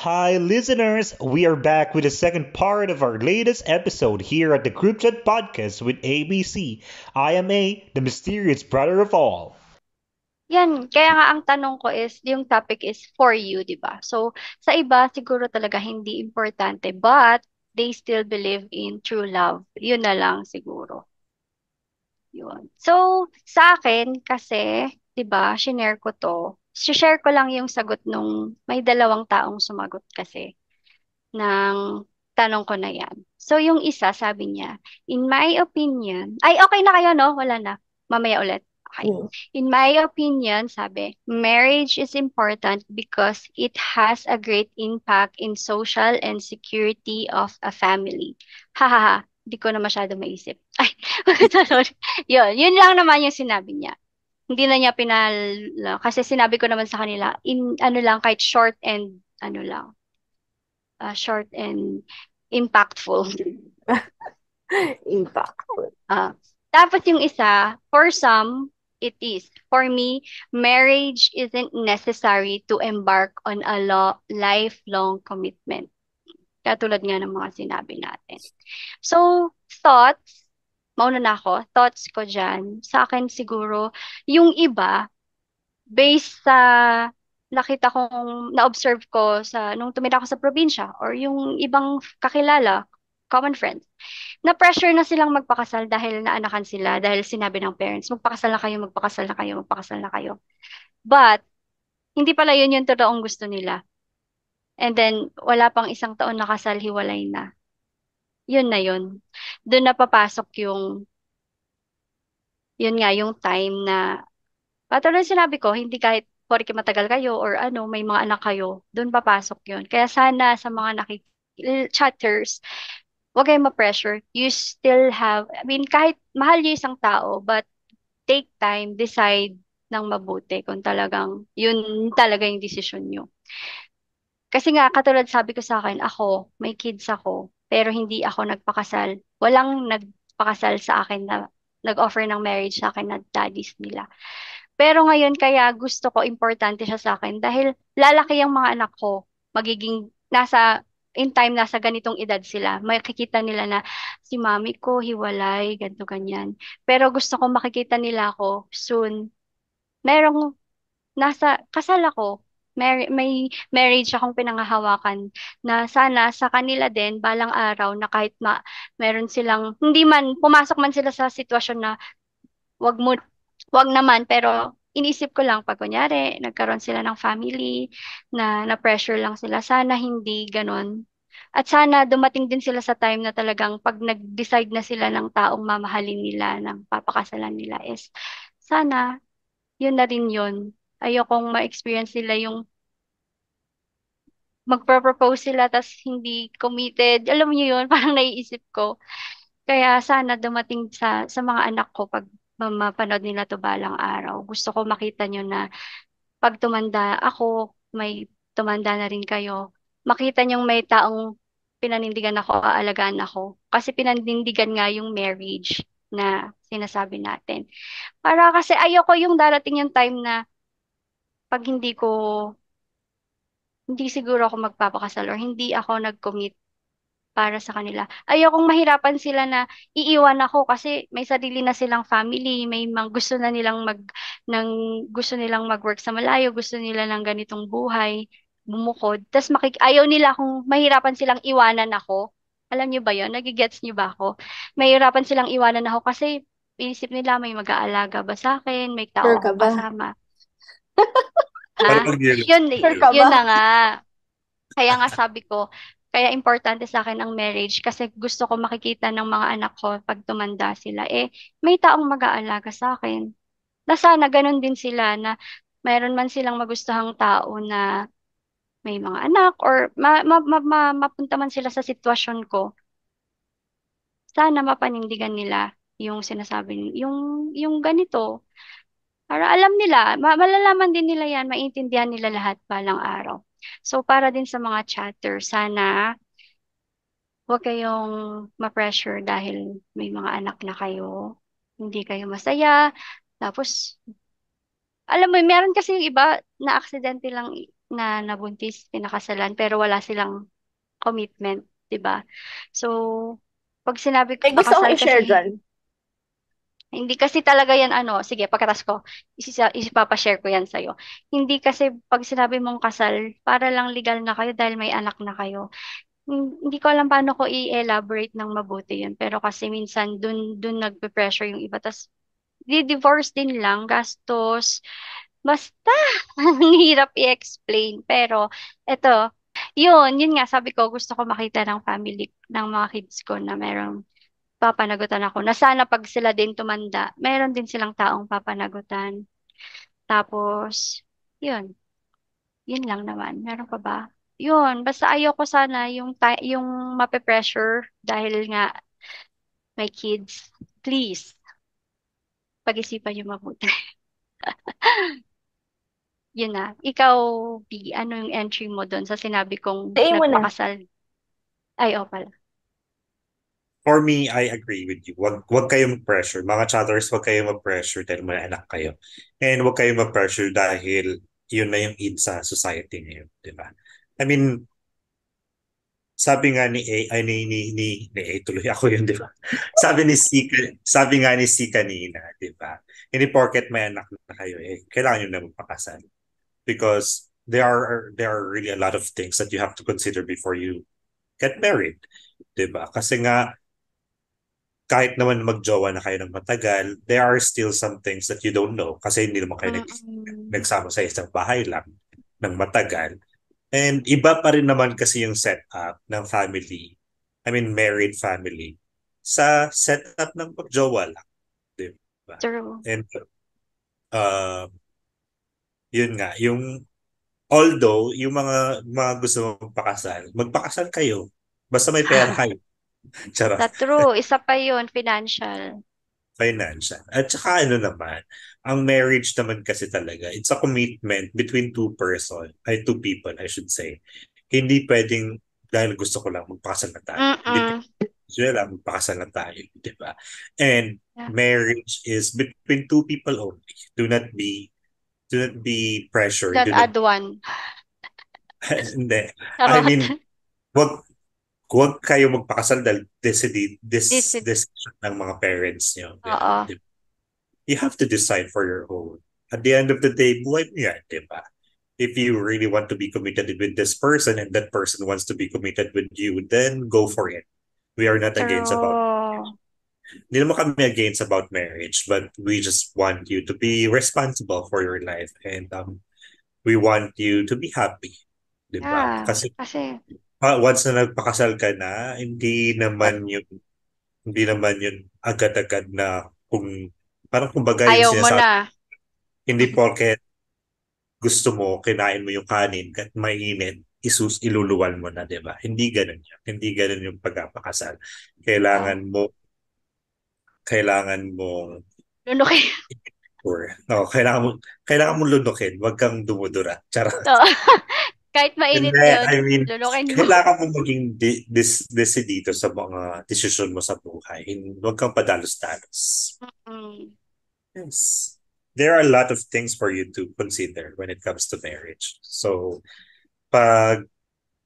Hi, listeners! We are back with the second part of our latest episode here at the Group Chat Podcast with ABC. I am A, the mysterious brother of all. Yan, kaya nga ang tanong ko is, yung topic is for you, di ba? So, sa iba, siguro talaga hindi importante, but they still believe in true love. Yun na lang siguro. Yun. So, sa akin, kasi, di ba, shinare ko to. Share ko lang yung sagot nung may dalawang taong sumagot kasi ng tanong ko na yan. So, yung isa, sabi niya, in my opinion, ay, okay na kayo, no? Wala na. Mamaya ulit. Okay. Mm. In my opinion, sabi, marriage is important because it has a great impact in social and security of a family. Hahaha, hindi ko na masyado maisip. Ay, sorry. Yun lang naman yung sinabi niya. Hindi na niya kasi sinabi ko naman sa kanila, in ano lang, kahit short and ano lang, short and impactful. Impactful. Ah, tapos yung isa, for some, it is. For me, marriage isn't necessary to embark on a lifelong commitment. Katulad nga ng mga sinabi natin. So, thoughts, mauna na ako, thoughts ko dyan, sa akin siguro, yung iba, based sa nakita kong, na-observe ko nung tumira ako sa probinsya, or yung ibang kakilala, common friends, na-pressure na silang magpakasal dahil naanakan sila, dahil sinabi ng parents, magpakasal na kayo, magpakasal na kayo, magpakasal na kayo. But, hindi pala yun yung totoong gusto nila. And then, wala pang isang taon na kasal, hiwalay na. Yun na yun. Doon na papasok yun nga, yung time na, katulad ng sinabi ko, hindi kahit porke matagal kayo or ano, may mga anak kayo, doon papasok yun. Kaya sana sa mga chatters, huwag kayong ma-pressure. You still have, I mean, kahit mahal niyo isang tao, but take time, decide ng mabuti kung talagang yun talaga yung desisyon nyo. Kasi nga, katulad sabi ko sa akin, ako, may kids ako, pero hindi ako nagpakasal. Walang nagpakasal sa akin na nag-offer ng marriage sa akin na daddies nila. Pero ngayon, kaya gusto ko, importante siya sa akin dahil lalaki ang mga anak ko, magiging in time, nasa ganitong edad sila. Makikita nila na si mami ko, hiwalay, ganto ganyan. Pero gusto ko makikita nila ako soon. Merong kasal ako. May marriage akong pinanghahawakan na sana sa kanila din balang araw na kahit meron silang hindi man pumasok man sila sa sitwasyon na wag mo wag naman, pero inisip ko lang pag kunyari nagkaroon sila ng family na pressure lang sila, sana hindi ganon. At sana dumating din sila sa time na talagang pag nag-decide na sila ng taong mamahalin nila, ng papakasalan nila, is sana yun na rin yun. Ayokong ma-experience nila yung magpro-propose sila tas hindi committed. Alam niyo yun, parang naiisip ko. Kaya sana dumating sa mga anak ko pag mapanood nila to balang araw. Gusto ko makita nyo na pag tumanda ako, may tumanda na rin kayo. Makita nyo may taong pinanindigan ako, aalagaan ako. Kasi pinanindigan nga yung marriage na sinasabi natin. Para kasi ayoko yung darating yung time na pag hindi siguro ako magpapakasal or hindi ako nag-commit para sa kanila. Ayokong mahirapan sila na iiwan ako kasi may sarili na silang family, may ng gusto nilang mag-work sa malayo, gusto nila ng ganitong buhay, bumukod. Tapos ayaw nila kung mahirapan silang iwanan ako. Alam niyo ba 'yon? Nagigets niyo ba ako? Mahirapan silang iwanan ako kasi inisip nila may mag-aalaga ba sa akin, may tao Sure ka akong ba? kasama. Ha? Parang Yun, Sure ka yun ba? na nga. Kaya nga sabi ko, kaya importante sa akin ang marriage kasi gusto ko makikita ng mga anak ko pag tumanda sila. May taong mag-aalaga sa akin. Na sana ganun din sila na mayroon man silang magustuhang tao na may mga anak or mapunta man sila sa sitwasyon ko. Sana mapanindigan nila yung sinasabi, yung ganito. Para alam nila, malalaman din nila yan, maintindihan nila lahat balang araw. So, para din sa mga chatter, sana huwag kayong ma-pressure dahil may mga anak na kayo. Hindi kayo masaya. Tapos, alam mo, meron kasi yung iba na aksidente lang na nabuntis, pinakasalan, pero wala silang commitment, 'di ba? So, pag sinabi May kong gusto kong pakasal i-share kasi, dyan. hindi kasi talaga yan ano, sige, pagkatas ko, isipapashare ko yan sa'yo. Hindi kasi pag sinabi mong kasal, para lang legal na kayo dahil may anak na kayo. Hindi ko alam paano ko i-elaborate ng mabuti yun. Pero kasi minsan dun nagpe-pressure yung iba. Tas, di-divorce din lang, gastos. Basta, ang hirap i-explain. Pero, eto, yun nga, sabi ko, gusto ko makita ng family, ng mga kids ko na merong papanagutan ako. Na sana pag sila din tumanda, meron din silang taong papanagutan. Tapos, yun, yun lang naman. Meron pa ba? Yun, basta ayoko sana yung mape-pressure dahil nga may kids. Please, pag-isipan niyo mabuti. Yun na. Ikaw, B, ano yung entry mo doon sa sinabi kong Say mo na. nagpakasal? Ay, oh pala. For me, I agree with you. Wag kayong mag-pressure. Mga chatters, wag kayong mag-pressure dahil may anak kayo. And wag kayong mag-pressure dahil yun na yung in sa society ngayon, di ba? I mean, sabi nga ni A, ay ni A, tuloy ako yun, di ba? Sabi nga ni C kanina, di ba? Hindi porket may anak na kayo, kailangan nyo na magpakasal. Because there are really a lot of things that you have to consider before you get married, di ba? Kasi nga, kahit naman magjowa na kayo ng matagal, there are still some things that you don't know kasi hindi naman kayo Mm-mm. nagsama sa isang bahay lang ng matagal. And iba pa rin naman kasi yung setup ng family, I mean married family, sa setup ng magjowa lang, di ba? True. And uh, yun nga, yung although yung mga gusto magpakasal kayo. Basta may pera kayo. Charot. True. Isa pa yun, financial. Financial. At saka ano naman, ang marriage naman kasi talaga, it's a commitment between two people, I should say. Hindi pwedeng dahil gusto ko lang magpakasal na tayo. Hindi Mm-mm. pwedeng gusto nyo lang magpakasal na tayo, di ba? And Yeah. marriage is between two people only. Do not be pressured. Don't add one. Hindi. I Charot. mean, wag wag kayo magpakasal dahil This is, decision ng mga parents nyo. Di ba? oo. You have to decide for your own. At the end of the day, buhay mo yan, di ba? If you really want to be committed with this person and that person wants to be committed with you, then go for it. We are not against about True. Hindi naman kami against about marriage, but we just want you to be responsible for your life and we want you to be happy, di ba? Yeah. Kasi Kasi, once na nagpakasal ka na, hindi naman yun agad-agad na kung parang kumbaga yung ayaw mo sinasabi, na. hindi porket gusto mo, kinain mo yung kanin at mainit, iluluwan mo na, di ba? Hindi ganun yan. Hindi ganun yung pagpapakasal. Oh. Kailangan mo, kailangan mo, Lunukin. kailangan mo lunukin, wag kang dumudura. Charot. No. Kahit mainit Hindi, yun, I mean, lunukin mo. kailangan mo maging desidido sa mga desisyon mo sa buhay. Huwag kang padalos-dalos. Mm. Yes. There are a lot of things for you to consider when it comes to marriage. So, pag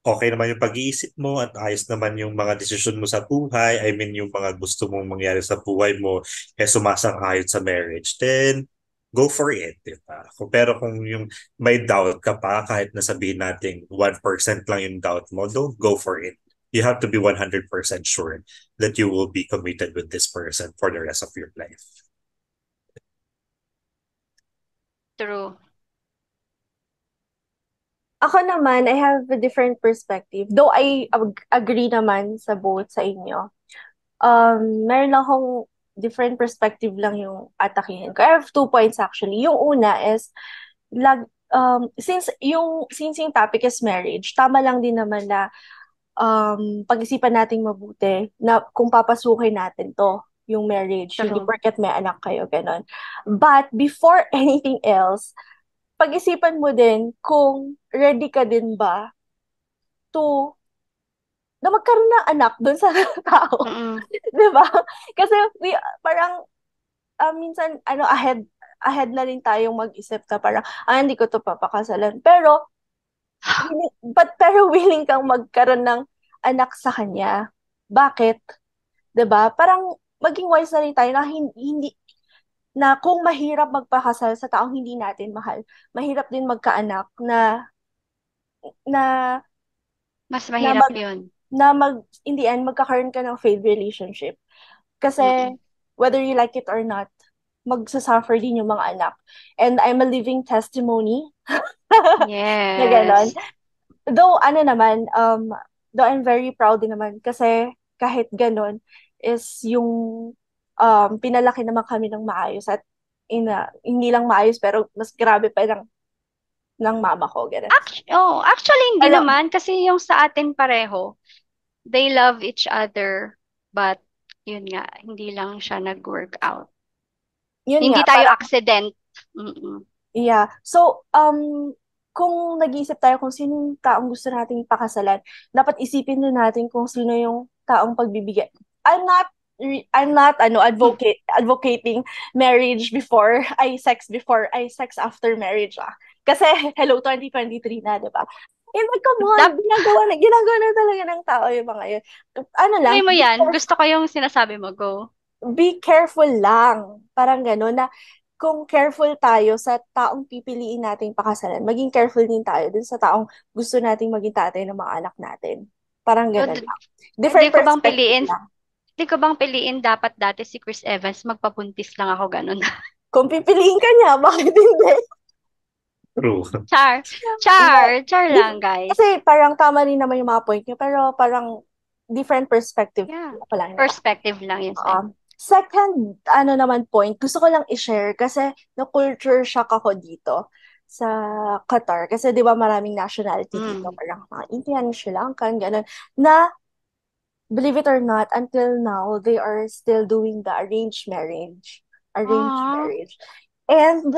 okay naman yung pag-iisip mo at ayos naman yung mga desisyon mo sa buhay, I mean yung mga gusto mong mangyari sa buhay mo, sumasang-ayon sa marriage, then go for it, di ba? Pero kung yung may doubt ka pa, kahit nasabihin natin 1% lang yung doubt mo, don't go for it. You have to be 100% sure that you will be committed with this person for the rest of your life. True. Ako naman, I have a different perspective. Though I agree naman sa both sa inyo. Meron lang akong different perspective lang yung atakihin ko. I have 2 points actually. Yung una is, since yung topic is marriage, tama lang din naman na pag-isipan nating mabuti na kung papasukin natin to, yung marriage. Hindi True. porket may anak kayo, ganon. But before anything else, pag-isipan mo din kung ready ka din ba to na magkaroon ng anak doon sa tao. Mm-mm. 'Di ba? Kasi parang minsan ahead na rin tayong mag-isip na parang hindi ko to papakasalan. Pero Pero willing kang magkaroon ng anak sa kanya. Bakit? 'Di ba? Parang maging wise na rin tayo na hindi na kung mahirap magpakasal sa taong hindi natin mahal, mahirap din magkaanak na Mas na mahirap mag yun. in the end magkakaroon ka ng failed relationship. Kasi Mm-mm. whether you like it or not, magsasuffer din yung mga anak. And I'm a living testimony na gano'n. Yes. Though, ano naman, though I'm very proud din naman kasi kahit gano'n is yung pinalaki naman kami ng maayos at hindi lang maayos pero mas grabe pa ng mama ko, gano'n. Actually, hindi Alam, naman. Kasi yung sa atin pareho, they love each other. But, yun nga, hindi lang siya nag-work out. yun Hindi nga, tayo parang, accident. Mm-mm. yeah. So, kung nag-iisip tayo kung sino yung taong gusto nating pakasalan, dapat isipin din natin kung sino yung taong pagbibigyan. I'm not advocating marriage before ay sex after marriage Kasi hello 2023 na, 'di ba? Eh, but come on, Dap ginagawa na talaga ng tao yung mga yun. Ano lang, Tuloy mo yan. Gusto ko yung sinasabi mo. Go. be careful lang. Parang gano'n na kung careful tayo sa taong pipiliin nating pakasalan, maging careful din tayo dun sa taong gusto nating maging tatay ng mga anak natin. Parang So, gano'n lang. di Different ko bang perspective piliin, lang. di ko bang piliin dapat dati si Chris Evans, magpapuntis lang ako ganun. Kung pipiliin ka niya, bakit hindi? True. Char. Hindi. Char lang, guys. Kasi parang tama rin naman yung mga point niyo, pero parang different perspective Yeah. pa lang, di ba? Perspective lang yun sa'yo. Second, ano naman point, gusto ko lang i-share kasi na-culture shock ako dito sa Qatar. Kasi di ba maraming nationality dito, Mm. parang mga Indian, Sri Lankan, ganun, na believe it or not, until now, they are still doing the arranged marriage. Arranged Ah. marriage. And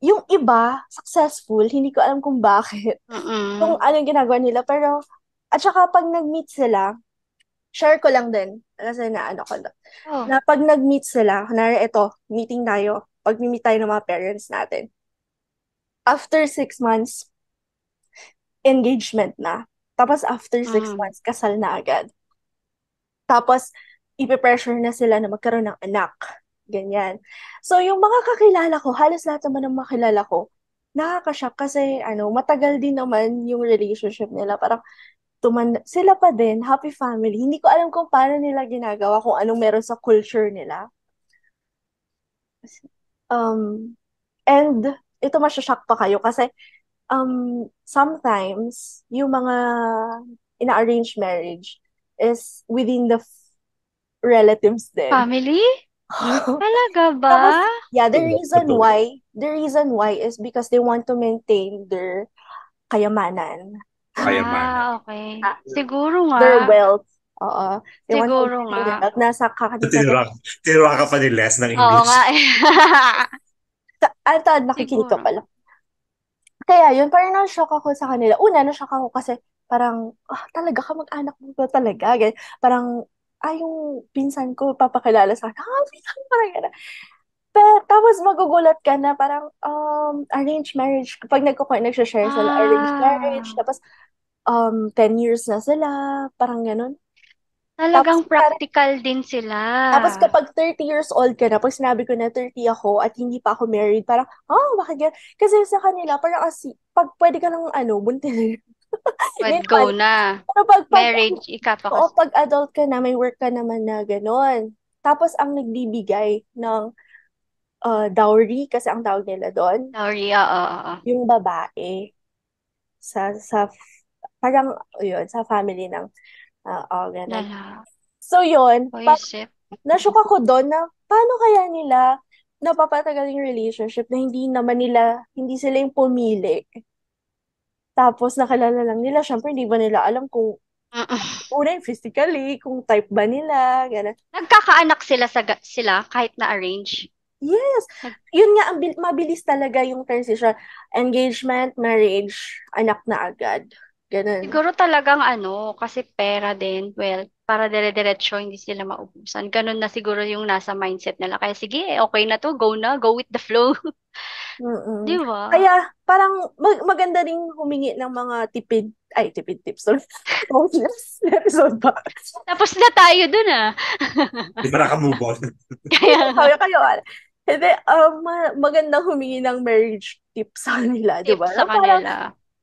yung iba, successful, hindi ko alam kung bakit, kung Mm-mm. anong ginagawa nila, pero, at saka pag nag-meet sila, share ko lang din, kasi na ano ko lang, Oh. na pag nag-meet sila, kunwari ito, meeting tayo, pag meet tayo ng mga parents natin, after 6 months, engagement na. Tapos after six Mm. months, kasal na agad. Tapos, ipe-pressure na sila na magkaroon ng anak. Ganyan. So, yung mga kakilala ko, halos lahat naman ng mga kilala ko, nakakashock kasi, matagal din naman yung relationship nila. Parang, sila pa din, happy family. Hindi ko alam kung paano nila ginagawa, kung anong meron sa culture nila. Um, and, ito masyashock pa kayo kasi, sometimes, yung mga ina-arrange marriage is within the relatives din. Family? Talaga ba? Tapos, yeah, Totoo. the reason why is because they want to maintain their kayamanan, Kayamanan. Okay. ah, Siguro their nga. wealth. Oo. They want to Siguro maintain nga. their wealth. Nasa kakanisa din. Tinura ka pa ni Les ng Oo English. nga eh. Nakikinig ka Siguro. pala. Kaya yun, parang na-shock ako sa kanila. Una, na-shock ako kasi parang, talaga ka mag-anak mo ba talaga? Ganyan. Parang, yung pinsan ko, papakilala sa akin, pinsan ko, parang gano'n. Tapos magugulat ka na parang arranged marriage. Kapag nagsha-share sila, arranged marriage. Ah. Tapos 10 years na sila, parang ganun. Tapos, Talagang practical din sila. tapos kapag 30 years old ka na, pag sinabi ko na 30 ako at hindi pa ako married, parang, bakit yan? Kasi sa kanila, parang pag pwede ka ng buntis. Pwede Ganyan. go na. Pero Marriage, ikapakas. pag adult ka na, may work ka naman na ganun. Tapos ang nagbibigay ng dowry, kasi ang tawag nila doon, Sorry, oo. yung babae. Sa parang yun sa family ng ganun. Lala. So yun, Boysip. nashock ako doon na paano kaya nila napapatagal yung relationship na hindi sila yung pumili. Tapos nakilala lang nila, syempre hindi ba nila alam kung Mm-mm. una yung physically, kung type ba nila, gano'n. Nagkakaanak sila kahit na arrange. Yes. Yun nga, mabilis talaga yung transition. Engagement, marriage, anak na agad. Ganun. Siguro talagang kasi pera din. Well, para dire-diretso, hindi sila maubusan. Ganun na siguro yung nasa mindset nila. Kaya sige, okay na to, go na, go with the flow. Mm. Di ba? Kaya parang maganda ring humingi ng mga tipid tips. Sorry. Bonus episode ba? Tapos na tayo dun ah. Di ba naka-move on? Kaya nga, Kayo. Hindi, magandang humingi ng marriage tips sa kanila, di ba? tips sa Na parang, kanila.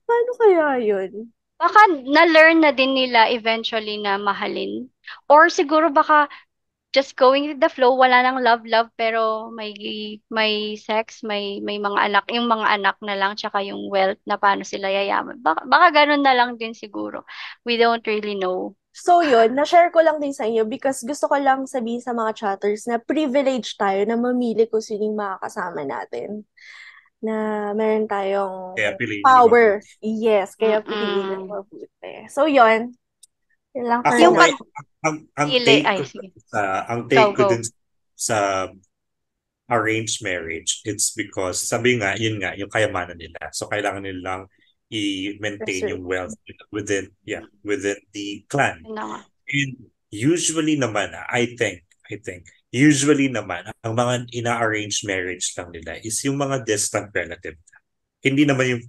paano kaya yun? Baka na-learn na din nila eventually na mahalin. Or siguro baka just going with the flow, wala nang love pero may sex, may mga anak, yung mga anak na lang tsaka yung wealth na paano sila yayaman. Baka ganun na lang din siguro. We don't really know. So yun, na-share ko lang din sa inyo because gusto ko lang sabihin sa mga chatters na privilege tayo na mamili kung sino yung makakasama natin. Na meron tayong Kaya piliin nyo power. mabuti. Yes, kaya piliin ng Mm-mm. mabuti. So yun, yun lang for Yung Ako me. may ang pagpili, take ay ko sige, ang go, take ko go. dun sa arranged marriage, it's because sabi nga, yun nga, yung kayamanan nila. So kailangan nilang i-maintain Preserve. yung wealth within the clan. Yun na nga. And usually naman, I think, usually naman, ang mga ina-arrange marriage lang nila is yung mga distant relative. Hindi naman yung,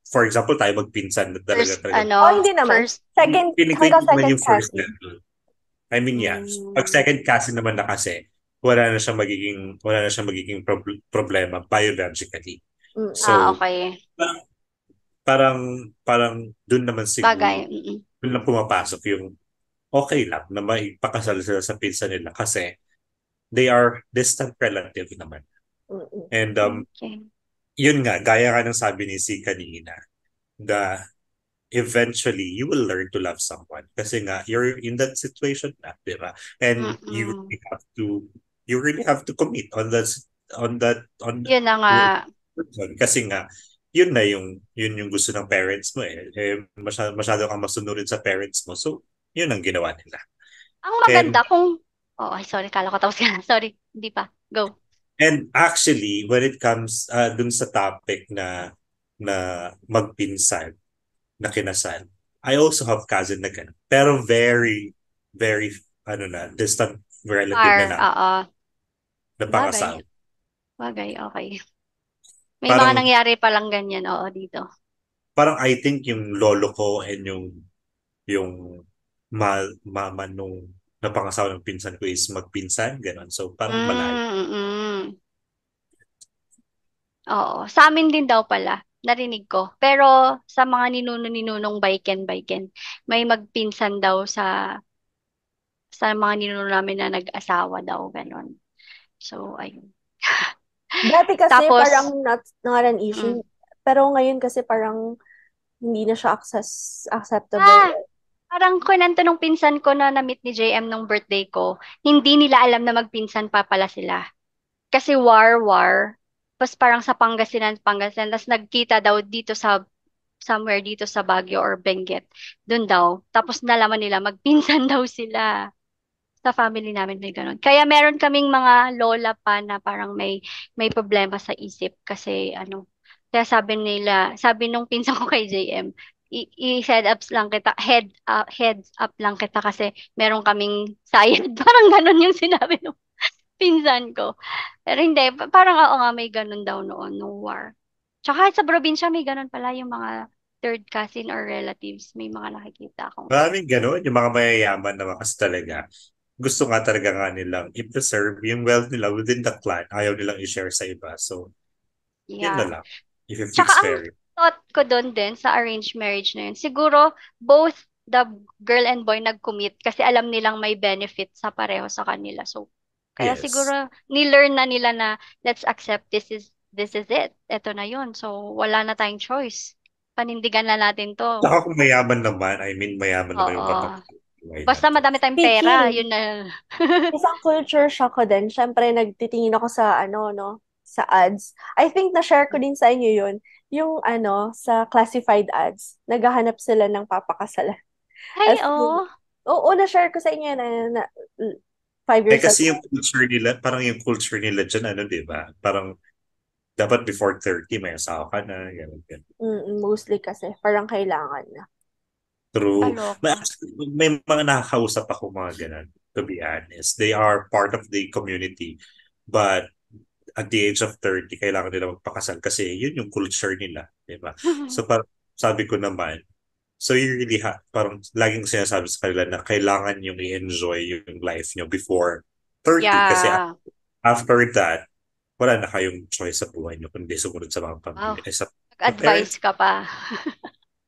for example, tayo magpinsan na First, talaga. Oh, hindi naman. first, Feeling ko Hanggang hindi naman second yung first cousin. level. I mean, yeah. Pag mm, second cousin naman na kasi, wala na siyang magiging problema biologically. So, okay. parang, parang, parang dun naman Bagay. siguro, Mm-mm. dun lang pumapasok yung okay lang na maipakasal sila sa pinsan nila kasi they are distant relative naman. Mm-mm. And Okay. yun nga, gaya nga ng sabi ni si kanina, the eventually you will learn to love someone kasi nga you're in that situation na, di ba? And Mm-mm. you really have to commit on that Yun na nga. person kasi nga yun yung gusto ng parents mo masyado kang masunurin sa parents mo, so yun ang ginawa nila. Ang and maganda kung, oh, ay, sorry, kala ko tapos ka na. Sorry, hindi pa. Go. and actually when it comes dun sa topic na magpinsan na kinasal. I also have cousin na ganun. Pero very, very, distant relative na Par, na, oo. na Bagay. pangasal. Bagay, okay. May mga Parang, nangyari palang ganyan, oo, dito. parang I think yung lolo ko and yung mama nung napangasawa ng pinsan ko is magpinsan, ganun. So, parang malayo. Mm. Oo. Sa amin din daw pala. Narinig ko. Pero sa mga ninuno-ninunong baiken-baiken, may magpinsan daw sa mga ninuno namin na nag-asawa daw, ganon. So, ayun. Dati kasi Tapos, parang not an mm, issue. Pero ngayon kasi parang hindi na siya acceptable. ah, parang kwento nung pinsan ko na na-meet ni JM nung birthday ko, hindi nila alam na magpinsan pa pala sila. Kasi war. Tapos parang sa Pangasinan, tapos nagkita daw dito somewhere dito sa Baguio or Benguet. Doon daw. Tapos nalaman nila, magpinsan daw sila. Sa family namin may ganun. Kaya meron kaming mga lola pa na parang may problema sa isip kasi ano. Kaya sabi nung pinsan ko kay JM, i-head up lang kita, heads up lang kita kasi meron kaming sayad. Parang ganun yung sinabi nung pinsan ko. Pero hindi, parang oo nga may ganun daw noon, no war. Tsaka sa probinsya may ganun pala yung mga third cousin or relatives. May mga nakikita akong ganun. Maraming ganun, yung mga mayayaman naman kasi talaga. Gusto nga talaga nga nilang i-preserve yung wealth nila within the clan. Ayaw nilang i-share sa iba. So, yun na Yeah. lang. If it Tsaka fits ang fair. thought ko doon din sa arranged marriage na yun, siguro both the girl and boy nag-commit kasi alam nilang may benefit sa pareho sa kanila. So, kaya Yes. siguro ni-learn na nila na let's accept this is it. Ito na yun. So, wala na tayong choice. Panindigan na natin to. Saka kung mayaman naman, I mean, mayaman naman yung Oo. kapatid. Why not? Basta madami tayong pera, Speaking, yun na. isang culture shock ko din. Syempre, nagtitingin ako sa sa ads. I think na-share ko din sa inyo yun. Yung sa classified ads, naghahanap sila ng papakasalan. Ay, As in, oo. oo, na-share ko sa inyo na 5 years Kasi ago. yung culture nila, parang yung culture nila dyan, di ba? Parang dapat before 30, may asawa ka na, ganun, ganun. Mostly kasi, parang kailangan na. True. Kaloka. May mga nakakausap ako mga ganun, to be honest. They are part of the community, but at the age of 30, kailangan nila magpakasal kasi yun yung culture nila, di ba? So parang sabi ko naman, so you really parang laging sinasabi sa kanila na kailangan yung i-enjoy yung life nyo before 30 kasi Yeah. after that, wala na kayong choice sa buhay nyo kundi sumunod sa mga Wow. pamilya, sa Nag-advise parents. ka pa.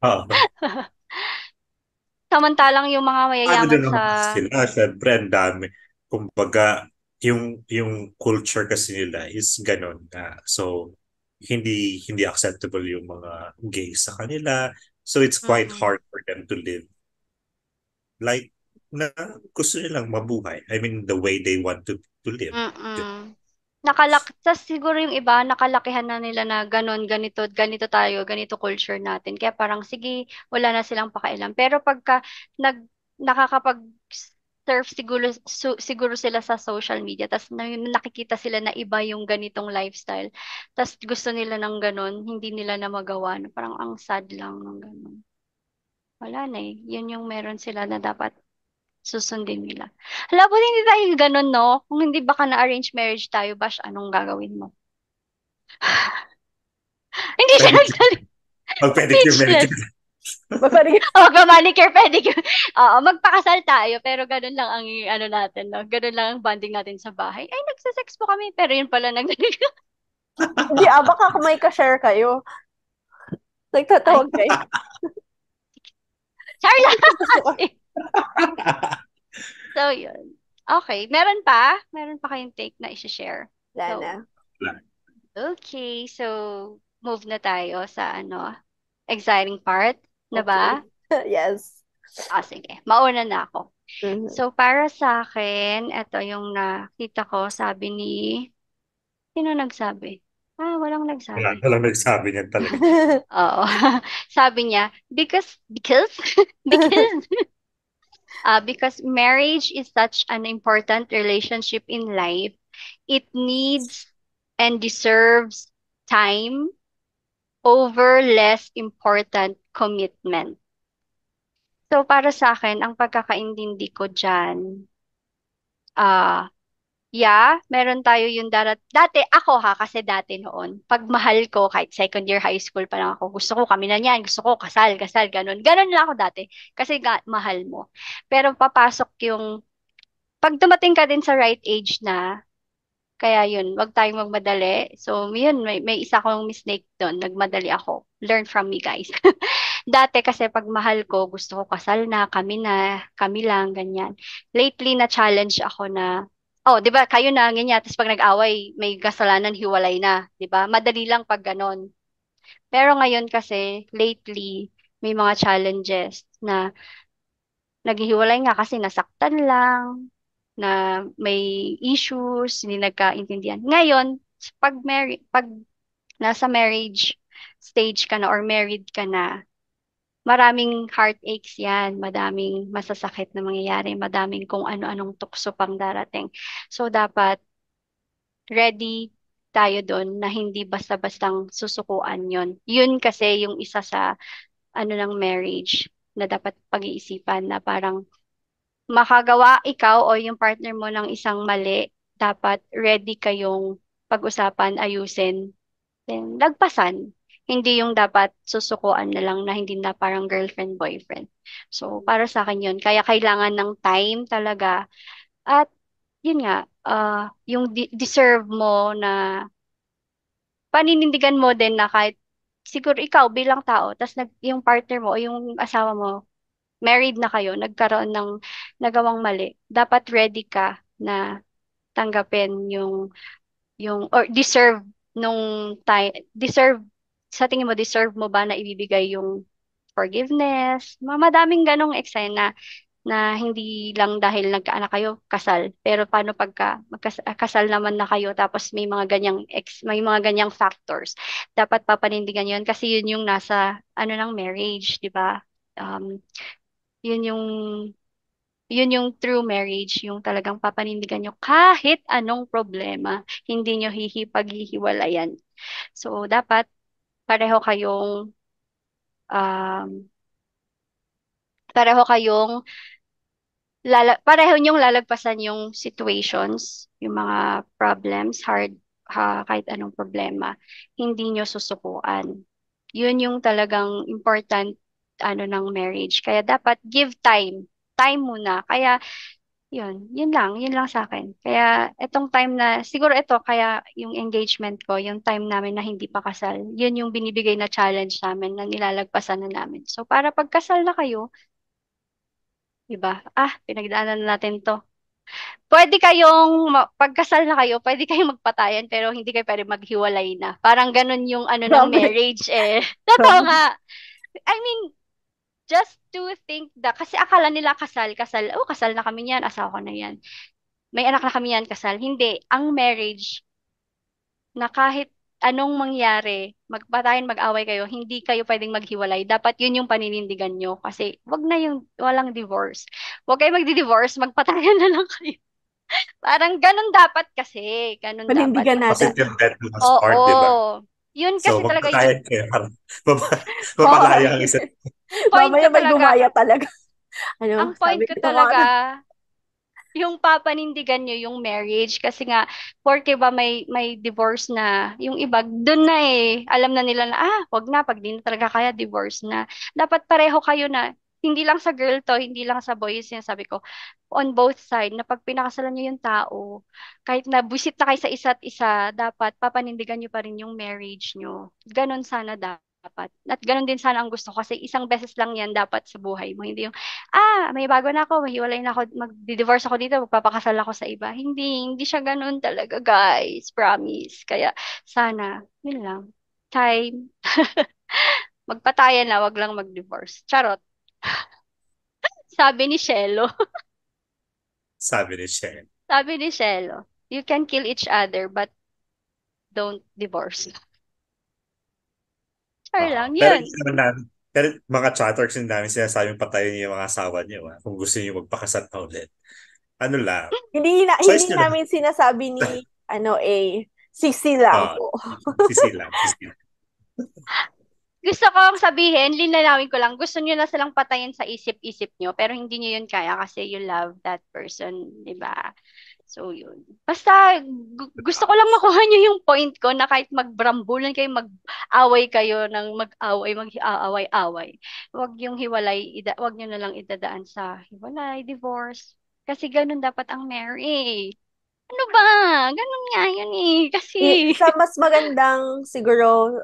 Oo. Samantalang yung mga Ano mayayaman din sa... naman kasi sila, syempre, ang dami. Kumbaga, yung culture kasi nila is ganun na. So, hindi acceptable yung mga gays sa kanila. So, it's quite Mm-mm. hard for them to live like na gusto nilang mabuhay. I mean, the way they want to live. Mm. Tas siguro yung iba, nakalakihan na nila na ganon, ganito, ganito tayo, ganito culture natin. Kaya parang, sige, wala na silang pakailam. Pero pagka nakakapag-surf siguro sila sa social media, tas nakikita sila na iba yung ganitong lifestyle, tas gusto nila ng ganon, hindi nila na magawa. No? Parang ang sad lang ng ganon. Wala na eh. Yun yung meron sila na dapat susundin nila. Hala, buti hindi tayo ganun, no? Kung hindi baka na-arrange marriage tayo, Bash, anong gagawin mo? Hindi siya Pedicure. nagsalita. Mag-pedicure, Speechless. manicure. Magparing Oh, manicure, pedicure. Oo, magpakasal tayo, pero ganun lang ang ano natin, no? Ganun lang ang bonding natin sa bahay. Ay, nagsasex po kami, pero yun pala Hindi, baka kung may ka-share kayo. Ay, Nagtatawag kayo. sorry lang Gusto ko. kasi. So, yun. Okay, meron pa? Meron pa kayong take na i-share? Wala na. So, okay. So, move na tayo sa exciting part, na ba? Okay. Yes. Sige. Mauna na ako. Mhm. So, para sa akin, ito yung nakita ko, sabi ni... Sino nagsabi? Walang Wala nagsabi. na lang nagsabi niyan talaga. Oo. Sabi niya, because, because marriage is such an important relationship in life, it needs and deserves time over less important commitment. So, para sa akin, ang pagkakaintindi ko dyan, ah, yeah, meron tayo yung dati, ako ha, kasi dati noon, pag mahal ko, kahit second year high school pa lang ako, gusto ko kami na niyan, gusto ko kasal, kasal, ganun. Ganun lang ako dati, kasi mahal mo. Pero papasok yung, pag dumating ka din sa right age na, kaya yun, wag tayong magmadali. So, yun, may isa akong mistake doon. Nagmadali ako. Learn from me, guys. Dati kasi pag mahal ko, gusto ko kasal na, kami lang, ganyan. Lately, na-challenge ako na, oh, di ba, kayo na, ganyan. Tapos pag nag-away, may kasalanan, hiwalay na. Di ba? Madali lang pag ganon. Pero ngayon kasi, lately, may mga challenges na naghihiwalay nga kasi nasaktan lang, na may issues, hindi nagkaintindihan. Ngayon, pag nasa marriage stage ka na or married ka na, maraming heartaches yan, madaming masasakit na mangyayari, madaming kung ano-anong tukso pang darating. So, dapat ready tayo doon na hindi basta-bastang susukuan yon. Yun kasi yung isa sa ng marriage na dapat pag-iisipan na parang makagawa ikaw o yung partner mo ng isang mali, dapat ready kayong pag-usapan, ayusin, then lagpasan. Hindi yung dapat susukuan na lang na hindi na parang girlfriend, boyfriend. So, para sa akin yun. Kaya kailangan ng time talaga. At yun nga, yung deserve mo na paninindigan mo din na kahit siguro ikaw bilang tao, tas yung partner mo o yung asawa mo, married na kayo, nagkaroon ng nagawang mali, dapat ready ka na tanggapin or deserve nung time, sa tingin mo, deserve mo ba na ibibigay yung forgiveness? Madaming ganong eksena na hindi lang dahil nagkaanak kayo, kasal. Pero paano pagka kasal naman na kayo tapos may mga ganyang factors. Dapat papanindigan 'yon kasi yun yung nasa ng marriage, 'di ba? Um, yun yung yun yung true marriage, yung talagang papanindigan nyo kahit anong problema, hindi nyo hihipaghihiwalayan. So, dapat pareho kayong um, pareho kayong pareho nyong lalagpasan yung situations, yung mga problems, hard kahit anong problema, hindi nyo susukuan. Yun yung talagang important ng marriage. Kaya dapat give time. Time muna. Kaya yun lang sa akin. Kaya etong time na, siguro ito, kaya yung engagement ko, yung time namin na hindi pa kasal, yun yung binibigay na challenge namin na nilalagpasan na namin. So para pagkasal na kayo, diba? Pinagdaanan na natin to. Pwede kayong, pagkasal na kayo, pwede kayong magpatayan, pero hindi kayo pwede maghiwalay na. Parang ganun yung ng Grabe. marriage eh. Totoo nga. I mean, just to think kasi akala nila kasal, kasal na kami niyan, asawa ko na yan. May anak na kami yan, kasal. Hindi. Ang marriage, na kahit anong mangyari, magpatayan, mag-away kayo, hindi kayo pwedeng maghiwalay. Dapat yun yung paninindigan nyo. Kasi wag na yung walang divorce. Wag kayo magdi-divorce, magpatayan na lang kayo. Parang ganun dapat kasi. Ganun dapat. Panindigan natin. Positive bet was Oo. part, di ba? Yun So, kasi talaga yung magpatayan kayo para mapalaya ang isa't point ko Mamaya may talaga. gumaya talaga. Ang point Sabi ko ko talaga, yung papanindigan nyo yung marriage kasi nga porke ba may divorce na yung iba doon na alam na nila na wag na pag di na talaga kaya divorce na dapat pareho kayo na hindi lang sa girl to hindi lang sa boy yung sinasabi ko on both side na pag pinakasalan nyo yung tao kahit na buisit na kayo sa isa't isa dapat papanindigan nyo pa rin yung marriage nyo ganon sana dapat at ganon din sana ang gusto ko kasi isang beses lang yan dapat sa buhay mo hindi may bago na ako, mahiwalay na ako, mag-divorce ako dito, magpapakasal ako sa iba. Hindi siya ganun talaga, guys. Promise. Kaya, sana, yun lang. Time. Magpatayan na, wag lang mag-divorce. Charot. Sabi ni Shelo. sabi ni Shen. Sabi ni Shelo, you can kill each other, but don't divorce. Char lang, Pero yun. hindi naman namin, pero mga chatters hindi namin sinasabing patayin niyo yung mga asawa niyo. Kung gusto niyo magpakasal na ulit. Ano lang, choice hindi niyo lang. namin sinasabi ni sisi lang Ah, po. sisi lang. Sisi lang. Gusto ko sabihin, linalawin ko lang, gusto niyo na silang patayin sa isip-isip niyo, pero hindi niyo yun kaya kasi you love that person, di ba? So, yun. Basta, gusto ko lang makuha niyo yung point ko na kahit magbrambulan kayo, mag-away kayo ng mag-away, mag-aaway-away. Huwag yung hiwalay, huwag niyo na lang idadaan sa hiwalay, divorce. Kasi ganun dapat ang marriage. Ano ba? Ganun nga yun Kasi, Sa mas magandang siguro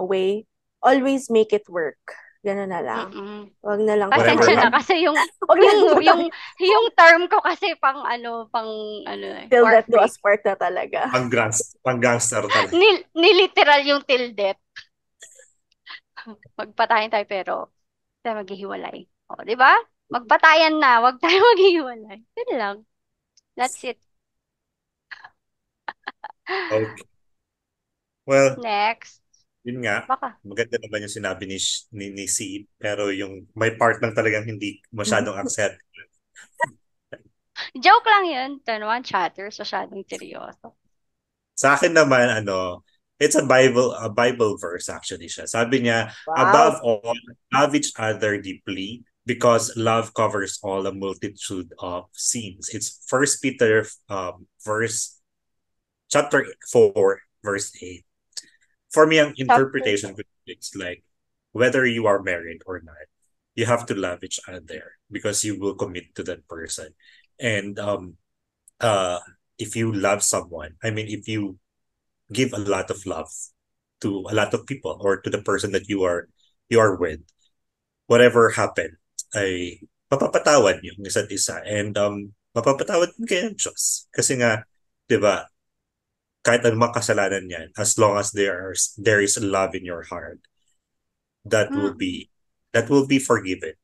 way, always make it work. Ganun na lang. mm-mm. Wag na lang Whatever Pasensya na patayan. kasi yung Wag na lang yung patayan. yung term ko kasi Till death do heartbreak. us part na talaga. Pang-gangster talaga. Niliteral yung till death. Magpatayan tayo pero tayo maghihiwalay. O, di ba? Magpatayan na, wag tayo maghihiwalay. Yun lang. That's it. Okay. Well, Next. yun nga. Baka. Maganda naman yung sinabi ni C. Pero yung may part lang talagang hindi masyadong accept. Joke lang yun. Turn one chatters, masyadong seryoso. Sa akin naman, it's a Bible verse actually siya. Sabi niya, Wow. above all, love each other deeply because love covers all a multitude of sins. It's First Peter chapter 4, verse 8. For me, ang interpretation is like, whether you are married or not, you have to love each other because you will commit to that person. And if you love someone, I mean, if you give a lot of love to a lot of people or to the person that you are with, whatever happened, ay mapapatawad yung isa't isa. And mapapatawad din kayo ng Diyos. Kasi nga, di ba, kahit anong kasalanan yan, as long as there is love in your heart, that will be forgiven.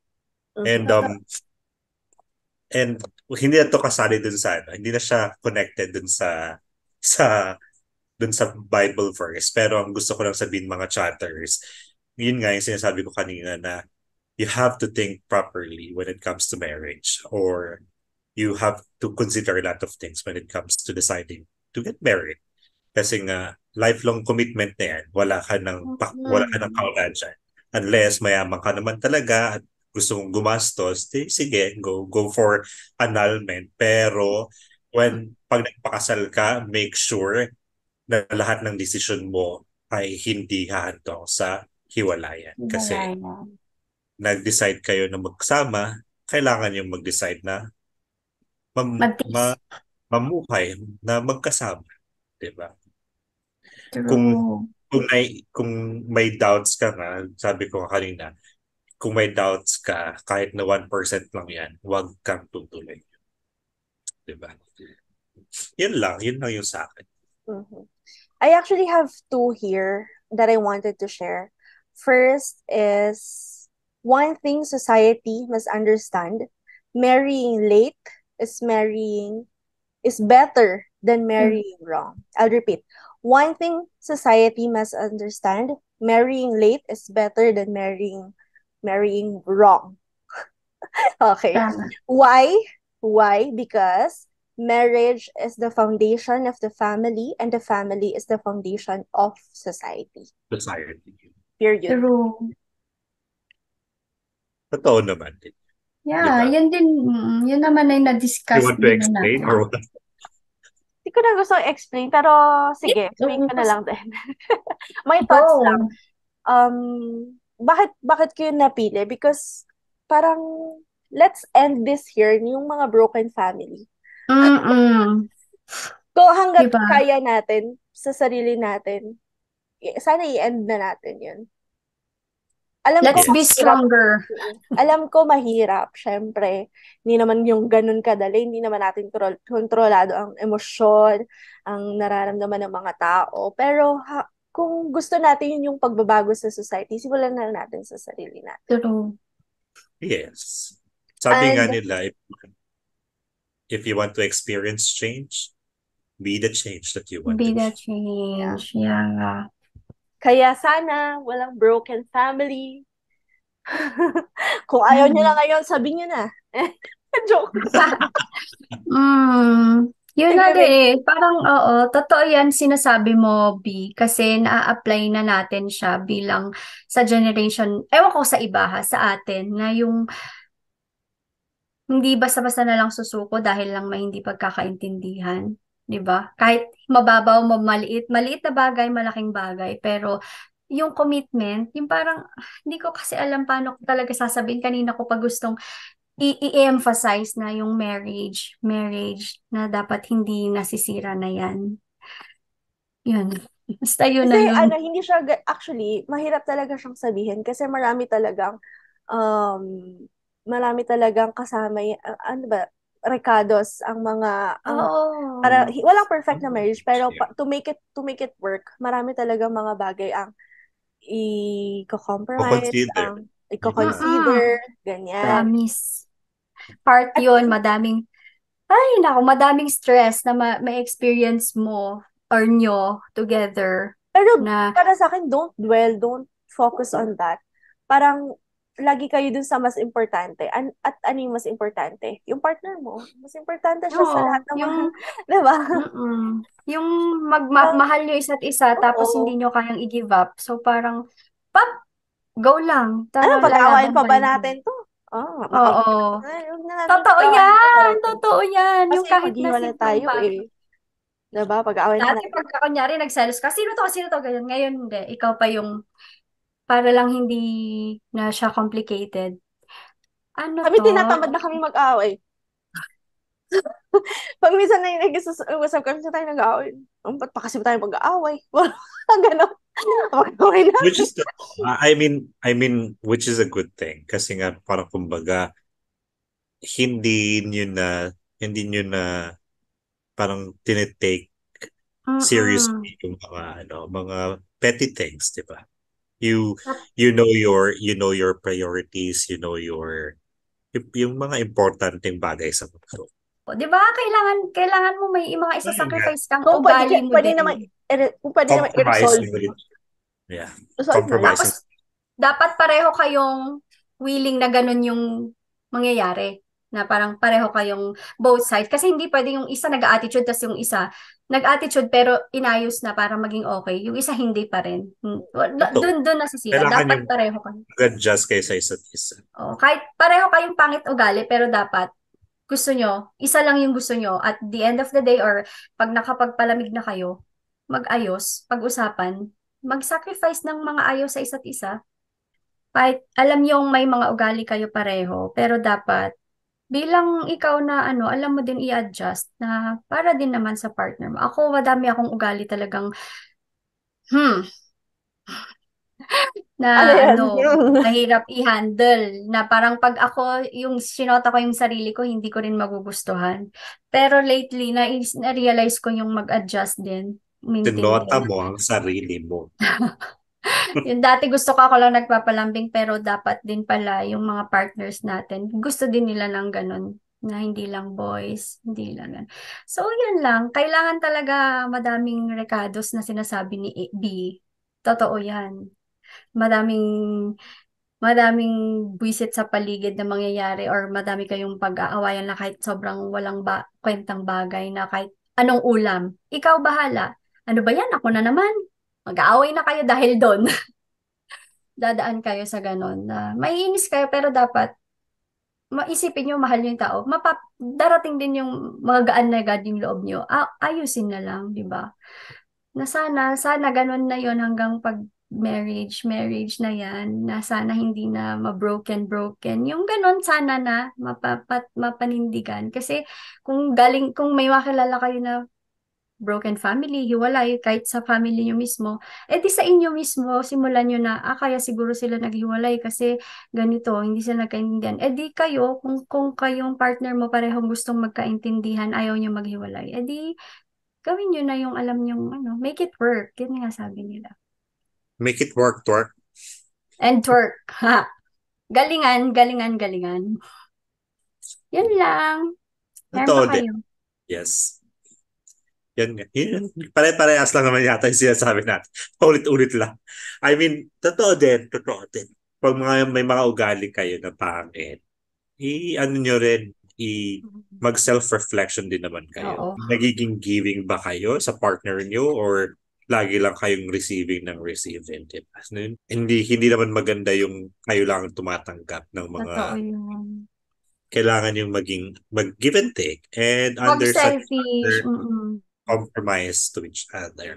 And hindi na to kasali dun sa hindi na siya connected dun sa Bible verse. Pero ang gusto ko lang sabihin mga chatters, yun nga yung sinasabi ko kanina na you have to think properly when it comes to marriage, or you have to consider a lot of things when it comes to deciding to get married. Kasi nga, lifelong commitment na yan. Wala ka ng kawalan dyan. Unless mayaman ka naman talaga at gusto mong gumastos, sige, go for annulment. Pero pag nagpakasal ka, make sure na lahat ng desisyon mo ay hindi hahantong sa hiwalayan. Wala Kasi na. nag-decide kayo na magsama, kailangan yung mag-decide na Magtiis. mamuhay na magkasama, 'di ba? Kung True. kung may doubts ka nga, sabi ko kanina, kung may doubts ka, kahit na 1% lang yan, huwag kang tutuloy. 'Di ba? Yun lang yung sa akin. Mhm. I actually have two here that I wanted to share. First is one thing society must understand: marrying late is better than marrying wrong. I'll repeat. One thing society must understand: marrying late is better than marrying wrong. Okay. Tama. Why? Why? Because marriage is the foundation of the family, and the family is the foundation of society. Society. Period. True. Totoo naman din. Di Yeah, ba? yun din, yun naman ay You na-discuss want to din na explain natin. or what? Hindi ko na gusto i-explain, pero sige, explain ko na lang din. My thoughts lang. Go. Bakit ko yun napili? Because parang let's end this here, yung mga broken family. Mm-mm. Kung hanggat Diba? kaya natin sa sarili natin, sana i-end na natin yun. Alam ko Let's be Yes. mahirap. stronger. Alam ko mahirap, syempre. Hindi naman yung ganun kadali. Hindi naman natin kontrolado ang emosyon, ang nararamdaman ng mga tao. Pero kung gusto natin yun yung pagbabago sa society, simulan na natin sa sarili natin. True. Yes. Sabi nga And nila, if you want to experience change, be the change that you want Be to the be. change. Yeah. kaya sana walang broken family. Kung ayaw niyo na ngayon, sabihin niyo na. Joke. Yun na Sige, din babe. eh. Parang oo, totoo yan sinasabi mo, B. Kasi na-apply na natin siya bilang sa generation, ewan ko sa iba ha, sa atin, na yung hindi basta-basta na lang susuko dahil lang may hindi pagkakaintindihan. 'Di ba? Kahit mababaw, maliit, maliit na bagay, malaking bagay. Pero yung commitment, yung parang, hindi ko kasi alam paano ko talaga sasabihin. Kanina ko pa gustong i-emphasize na yung marriage na dapat hindi nasisira na yan. Yun. Basta yun Kasi na yun. hindi siya, actually, mahirap talaga siyang sabihin kasi um, marami talagang kasama, ano ba, rekados Oo. walang perfect na marriage, pero Yeah. to make it work, marami talagang mga bagay ang O i-compromise, consider. ang Diba? i-consider, Mm-mm. ganyan. Promise. Part At yun, madaming stress na may experience mo or nyo together Pero na, para sa akin, don't focus on that. Parang lagi kayo dun sa mas importante. At ano yung mas importante? Yung partner mo. Mas importante siya sa lahat no, ng mga, yung, di ba? yung Parang, mahal nyo isa't isa tapos hindi oo. nyo kayang i-give up. So parang, pap, go lang. Ano, pag-aawain Lalaban pa pa ba rin. natin to? Oh, Oo. huwag na natin Totoo pag-aawain pa yan! pareho. Totoo yan! Yung Kasi kahit na maghiwalay simpleng tayo bagay. eh. Diba? Pag-aawain pa Dati natin. pagka kunyari nagselos ka, sino to, ganyan. Ngayon hindi. Ikaw pa yung, para lang hindi na siya complicated. Ano Kami to? tinatamad na kami mag-aaway. Pag minsan na yung nag-usap kami sa tayo nag-aaway. Ba't pa kasi tayo mag-aaway? Ganon. Mag-aaway na. Which is which is a good thing. Kasi nga, parang kumbaga, hindi nyo na parang tinitake Mm-mm. seriously yung mga petty things, di ba? You you know your priorities, yung mga importanteng bagay sa mundo. Di ba? Kailangan mo may mga Talaga. isa-sacrifice kang Kung pwede, ugali mo pwede naman, din. kung pwede naman i-resolve. Compromising with yeah. Resolve na lang. Compromising. Tapos, dapat pareho kayong willing na ganun yung mangyayari. Na parang pareho kayong both sides. Kasi hindi pwede yung isa nag-attitude tapos yung isa nag-attitude pero inayos na para maging okay. Yung isa hindi pa rin. Totoo. Doon nasisira. Kailangan Dapat yung pareho kayo. mag-adjust kayo sa isa't isa. Kahit pareho kayong pangit ugali pero dapat gusto nyo, isa lang yung gusto nyo at the end of the day or pag nakapagpalamig na kayo, mag-ayos, pag-usapan, mag-sacrifice ng mga ayos sa isa't isa. Kahit alam yung may mga ugali kayo pareho, pero dapat bilang ikaw na alam mo din i-adjust na para din naman sa partner mo. Ako, madami akong ugali talagang, hmm, Ano na yan? mahirap i-handle. Na parang pag ako, yung sinota ko yung sarili ko, hindi ko rin magugustuhan. Pero lately, na-realize ko yung mag-adjust din. Sinota Umintindi. mo ang sarili mo. Yung dati gusto ko ako lang nagpapalambing pero dapat din pala yung mga partners natin. Gusto din nila ng ganun na hindi lang boys, hindi lang ganun. So, yan lang. Kailangan talaga madaming recados na sinasabi ni B. Totoo yan. Madaming madaming buwisit sa paligid na mangyayari or madami kayong pag-aawayan na kahit sobrang walang kwentang bagay na kahit anong ulam. Ikaw bahala. Ano ba yan? Ako na naman. Mag-aaway na kayo dahil doon. Dadaan kayo sa ganon na maiinis kayo pero dapat maisipin nyo mahal nyo yung tao. Darating din yung magagaan na agad yung loob nyo. Ayusin na lang, di ba? Na sana ganon na yon hanggang pag marriage na yan, na sana hindi na ma-broken. Yung ganon sana na mapanindigan. Kasi kung may makilala kayo na broken family, hiwalay, kahit sa family nyo mismo, di sa inyo mismo, simulan nyo na, kaya siguro sila naghiwalay kasi ganito, hindi sila nagkaintindihan. Di kayo, kung kayong partner mo parehong gustong magkaintindihan, ayaw nyo maghiwalay, di gawin nyo na yung alam nyo, make it work. Yun nga sabi nila. Make it work, twerk. And work. Ha. Galingan. Yun lang. Meron Totoo pa din. kayo. Yes. Yan nga. Pare-parehas lang naman yata yung sinasabi natin. Ulit-ulit lang. I mean, totoo din. Pag may mga ugali kayo na pangit, ano nyo rin, mag self-reflection din naman kayo. Oo. Nagiging giving ba kayo sa partner nyo or lagi lang kayong receiving ng receiving? Diba? Hindi naman maganda yung kayo lang tumatanggap ng mga Totoo yun. kailangan yung mag-give and take and Huwag understand each selfish. other, compromise to each other.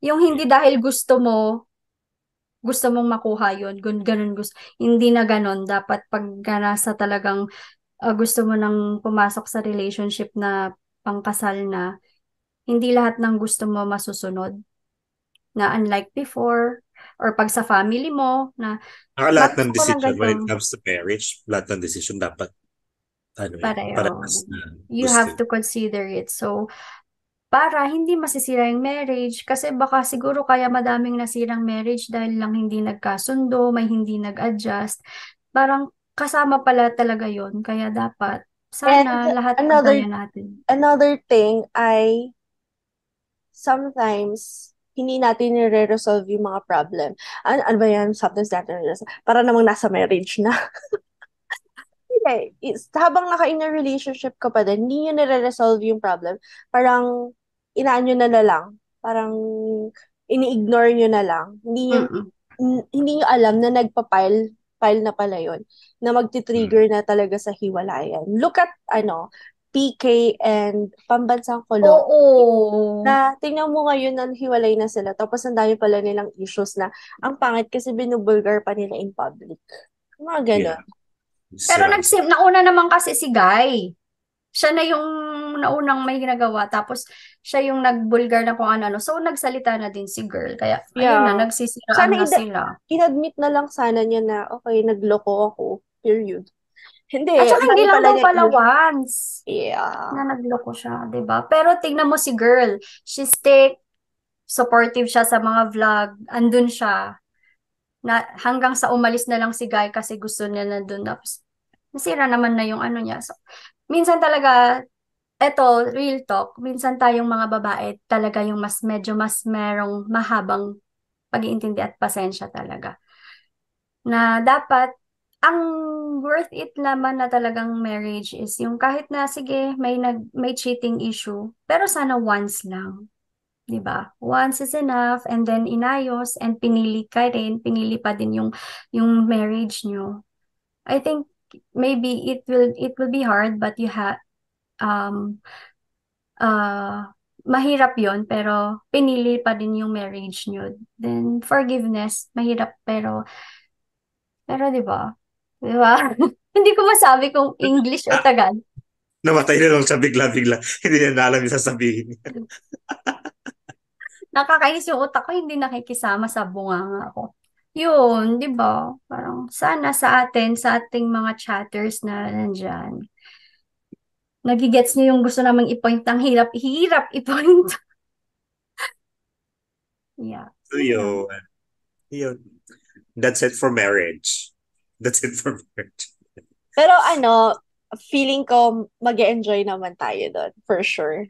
Yung hindi dahil gusto mong makuha yun, ganun gusto. Hindi na ganun. Dapat pag nasa talagang gusto mo nang pumasok sa relationship na pangkasal na, hindi lahat ng gusto mo masusunod. Na unlike before, or pag sa family mo, na Lahat ng gusto ko lang decision when it ganito. comes to marriage, lahat ng decision dapat Pareho. parehas na You gusto. have to consider it. So, para hindi masisira yung marriage kasi baka siguro kaya madaming nasirang marriage dahil lang hindi nagkasundo, may hindi nag-adjust. Parang kasama pala talaga yon kaya dapat sana And lahat another pagaya natin. another thing ay sometimes hindi natin nire-resolve yung mga problem. Ano ba yan? Sometimes natin nire-resolve. Para namang nasa marriage na. Hindi. Habang naka-in a relationship ka pa din, hindi nyo nire-resolve yung problem. Parang inaanyo na lang. Parang ini-ignore nyo na lang. Mm-mm. Hindi nyo alam na file na pala yun, na magti-trigger na talaga sa hiwalayan. Look at, PK and Pambansang Kulong. Oo. Na tingnan mo ngayon na hiwalay na sila, tapos ang dami pala nilang issues na ang pangit kasi binubulgar pa nila in public. Mga ganon. Yeah. Pero Sira. nauna naman kasi si Guy. Siya na yung naunang may ginagawa, tapos siya yung nagbulgar na kung ano-ano. So, nagsalita na din si girl. Kaya, ayun na, Yeah. nagsisiraan Sana na sila. inadmit na lang sana niya na, okay, nagloko ako. Period. Hindi, At saka ang hindi dami lang pala daw niya pala once Yeah. na nagloko siya, 'di ba? Pero tignan mo si girl, she stay supportive siya sa mga vlog, andun siya. Na hanggang sa umalis na lang si Guy kasi gusto niya na dun. Tapos, nasira naman na yung ano niya. So, minsan talaga, eto, real talk, minsan tayong mga babae talaga yung medyo mas merong mahabang pag-iintindi at pasensya talaga. Na dapat, ang worth it naman na talagang marriage is yung kahit na sige, may cheating issue, pero sana once lang. 'Di ba? Once is enough and then inayos and pinili pa din yung marriage nyo. I think maybe it will be hard but you um uh mahirap yon pero pinili pa din yung marriage nyo. Then, forgiveness, mahirap pero di ba? Di ba? Hindi ko masabi kung English or Tagalog. Namatay na lang siya bigla-bigla. Hindi niya na alam yung sasabihin niya. Nakakainis yung utak ko, hindi nakikisama sa bunganga ko. Yun, di ba? Parang sana sa atin, sa ating mga chatters na nandyan, nagigets niyo yung gusto namang i-point ng hirap i-point. Yeah, So yun lang. yun. That's it for marriage. That's it for marriage. Pero feeling ko mag-enjoy naman tayo doon, for sure.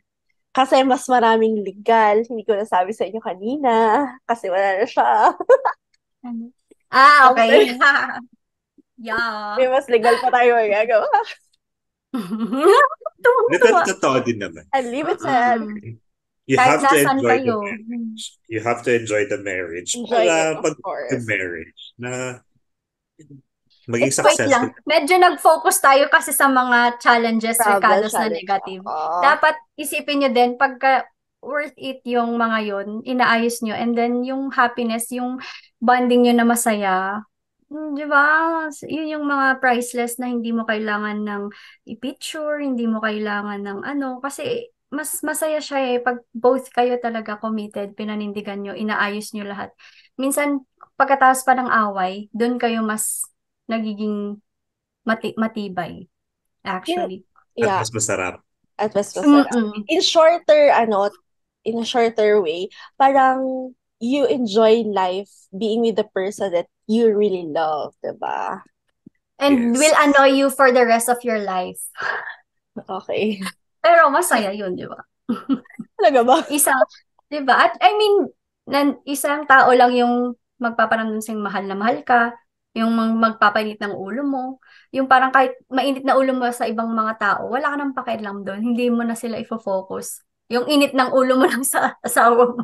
Kasi mas maraming legal. Hindi ko nasabi sa inyo kanina. Kasi wala na siya. Ano? Ah, okay. May Yeah. mas legal pa tayo magagawa. Dito, Tuwang-tuwa. totoo din naman. Unlimited. You Kahit have to nasan enjoy the kayo. marriage. You have to enjoy the marriage Enjoy it, para of pag course. marriage na maging Wait successful. lang. Medyo nag-focus tayo kasi sa mga challenges, Travel ricados na challenge negative. ako. Dapat isipin nyo din, pagka worth it yung mga yun, inaayos nyo. And then yung happiness, yung bonding nyo na masaya. Di ba? Yun yung mga priceless na hindi mo kailangan ng i-picture, hindi mo kailangan ng ano. Kasi mas masaya siya pag both kayo talaga committed, pinanindigan nyo, inaayos nyo lahat. Minsan, pagkatapos pa ng away, doon kayo mas nagiging matibay, In, actually. At yeah, mas masarap. at mas masarap. Mm-mm. In a shorter way, parang you enjoy life being with the person that you really love, diba? And Yes. will annoy you for the rest of your life. Okay. Pero masaya yun, di ba? Talaga ba? Di ba? At I mean, isang tao lang yung magpaparamdam sa'yo mahal na mahal ka, yung magpapainit ng ulo mo, yung parang kahit mainit na ulo mo sa ibang mga tao, wala ka nang pakialam doon, hindi mo na sila ifo-focus. Yung init ng ulo mo lang sa asawa mo.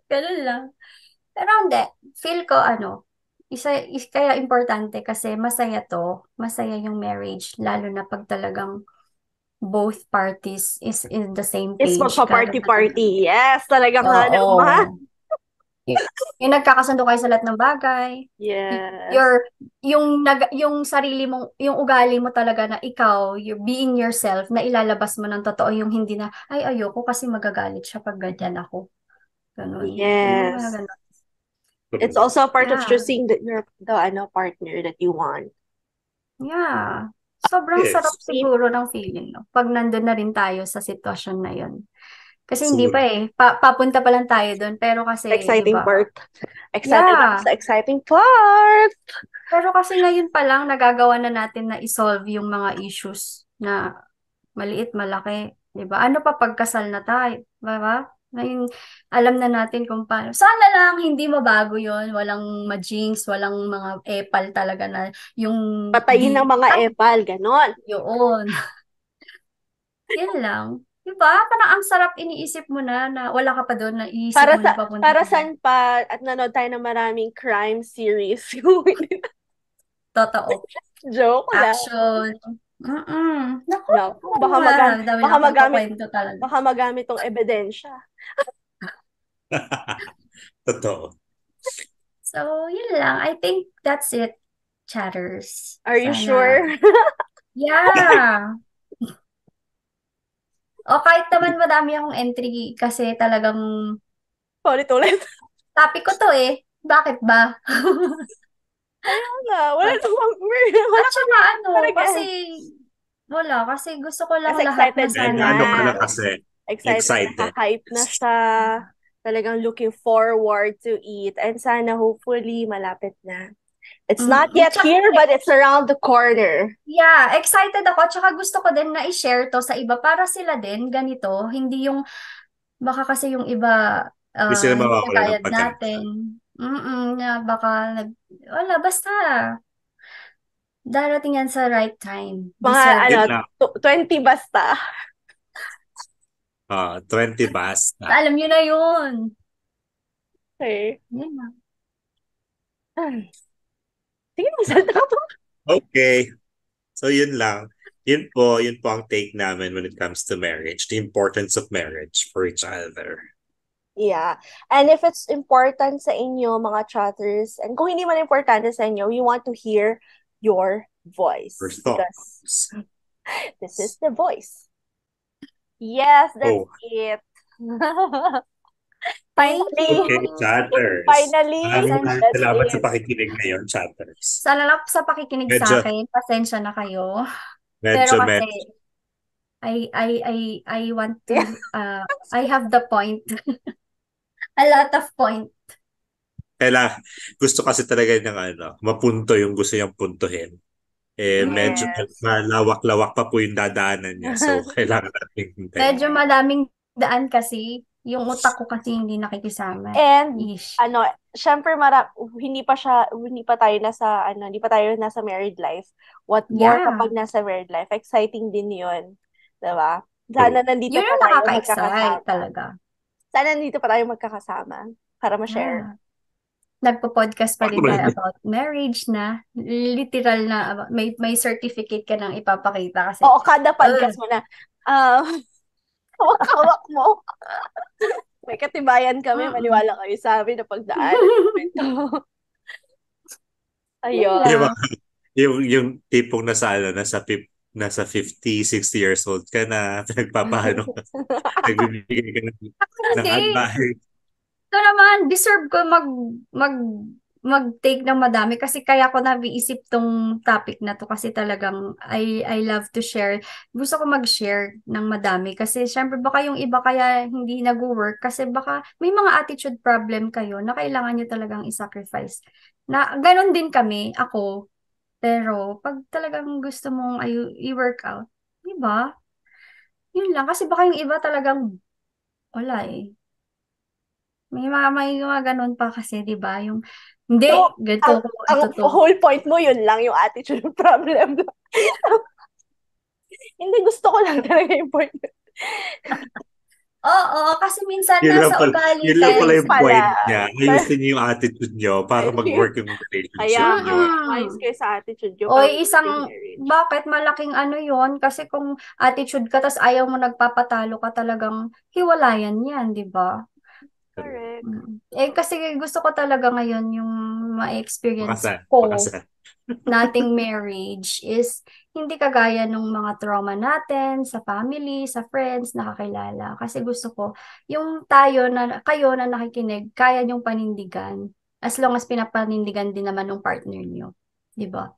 Ganun lang. Pero hindi, feel ko kaya importante kasi masaya yung marriage, lalo na pag talagang both parties is in the same It's page. magpa-party-party. Yes, talagang naman. Oo. Yung nagkakasundo kayo sa lahat ng bagay. Yes. Yung sarili mong, yung ugali mo talaga na ikaw, you're being yourself, na ilalabas mo ng totoo, yung hindi na, ay, ayoko kasi magagalit siya pag ganyan ako. Ganun. Yung mga Yes. ganun. It's also a part of Yeah. choosing the partner that you want. Yeah. Sobrang Yes. sarap siguro ng feeling, no? Pag nandun na rin tayo sa sitwasyon na yun. Kasi hindi pa Soon. papunta pa lang tayo doon. Pero kasi, di Exciting ba? part. Excited ako Yeah. sa exciting part. Pero kasi ngayon pa lang, nagagawa na natin na isolve yung mga issues na maliit, malaki. Di ba? Ano pa pagkasal na tayo? Di ba? Ngayon, alam na natin kung paano. Sana lang hindi mabago yon, walang ma-jinx, walang mga epal talaga na yung Patayin ng mga epal, ganon. yun. Yun lang. Di ba? Parang ang sarap iniisip mo na wala ka pa doon, na iisip mo na papunta. Para saan pa at nanood tayo ng maraming crime series. Totoo. Joke lang. Action. Naku, No, dami na pagpakwento talaga. baka magamit tong ebidensya. Totoo. So, yun lang. I think that's it, chatters. Are you Sana. sure? Yeah. O kahit naman madami akong entry kasi talagang Ulit-ulit. topic ko to eh. Bakit ba? Wala namang weird. Wala At saka talaga. kasi gusto ko lang Kasi lahat excited na ka sana. na. Ano ka na kasi? Excited. Hype na siya. Talagang looking forward to it. And sana hopefully malapit na. It's not yet here, but it's around the corner. Yeah, excited ako. Tsaka gusto ko din na i-share to sa iba para sila din ganito. Hindi yung, baka kasi yung iba, Hindi sila hindi mawawala kagaya ng pag-asa. natin. Na baka, wala, basta. Darating yan sa right time. Mga 20 basta. 20 basta. Alam nyo na yun. Okay. Yan na. Sige, magsalita ka pa. Okay. So, yun lang. yun po ang take namin when it comes to marriage, the importance of marriage for each other. Yeah. And if it's important sa inyo, mga chatters, and kung hindi man importante sa inyo, we want to hear your voice. Your Because thoughts. this is the voice. Yes, that's Oh, it. Thank Finally, okay, you. chatters. finally, Maraming that's salamat sa it. pakikinig ngayon, chatters. Salamat sa pakikinig sa Medyo, akin. Pasensya na kayo. medyo, Pero kasi I want to I have the point. A lot of point. gusto kasi talaga ng mapunto yung gusto niyang puntuhin. Medyo Yes. malawak-lawak pa po yung dadaanan niya. So, kailangan natin hintayin. Medyo madaming daan kasi. Yung utak ko kasi hindi nakikisama. And Ish. syempre hindi pa tayo nasa married life. What more Yeah. kapag nasa married life? Exciting din 'yun, 'di ba? Sana nandito Yun pa ang tayo nakaka-excite magkakasama. talaga. Sana nandito pa tayo magkakasama para ma-share. Yeah. Nagpo-podcast pa din Ako tayo rin. about marriage na. Literal na may certificate ka nang ipapakita kasi. Oo, kada podcast mo na hawak-hawak mo. May katibayan kami, maniwala kayo sa amin na pagdaanan namin to. Ayun. Yun lang. Yung tipong nasa 50, 60 years old ka na, pinagpapahano ka, nagbibigay ka ng Hindi. advice. Ito naman, deserve ko mag-take ng madami kasi kaya ko nabiisip tong topic na to kasi talagang I love to share. Gusto ko mag-share ng madami kasi syempre baka yung iba kaya hindi nag-work kasi baka may mga attitude problem kayo na kailangan nyo talagang i-sacrifice. Na ganon din kami, ako. Pero pag talagang gusto mong i-work out, di ba? Yun lang. Kasi baka yung iba talagang wala eh. May mga ganun pa kasi, di ba? Yung, hindi, So, ganito ko, ang ito to. whole point mo yun lang, yung attitude problem. Hindi, gusto ko lang talaga yung point. Oo, kasi minsan Yun lang nasa pala, ugali yun lang pala guys. yung point niya. Ayusin niyo yung attitude niyo para Ayun. mag-work yung relationship Kaya niyo. mais kayo sa attitude nyo. O Para isang, yung marriage. bakit malaking ano yon? Kasi kung attitude ka, tas ayaw mo nagpapatalo ka talagang hiwalayan yan, di ba? Correct. Kasi gusto ko talaga ngayon yung ma-experience Makasal. ko Makasal. nating marriage is hindi kagaya ng mga trauma natin sa family, sa friends, nakakilala. Kasi gusto ko, yung kayo na nakikinig, kaya niyong panindigan. As long as pinapanindigan din naman ng partner niyo. Di ba?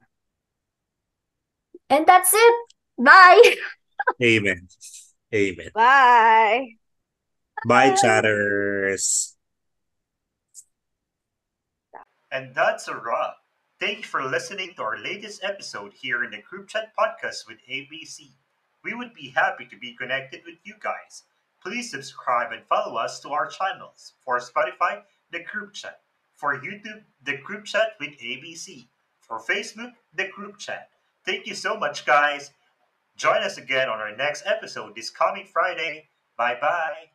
And that's it! Bye! Amen. Amen. Bye! Bye, chatters. And that's a wrap. Thank you for listening to our latest episode here in the Group Chat Podcast with ABC. We would be happy to be connected with you guys. Please subscribe and follow us to our channels. For Spotify, the Group Chat. For YouTube, the Group Chat with ABC. For Facebook, the Group Chat. Thank you so much, guys. Join us again on our next episode this coming Friday. Bye bye.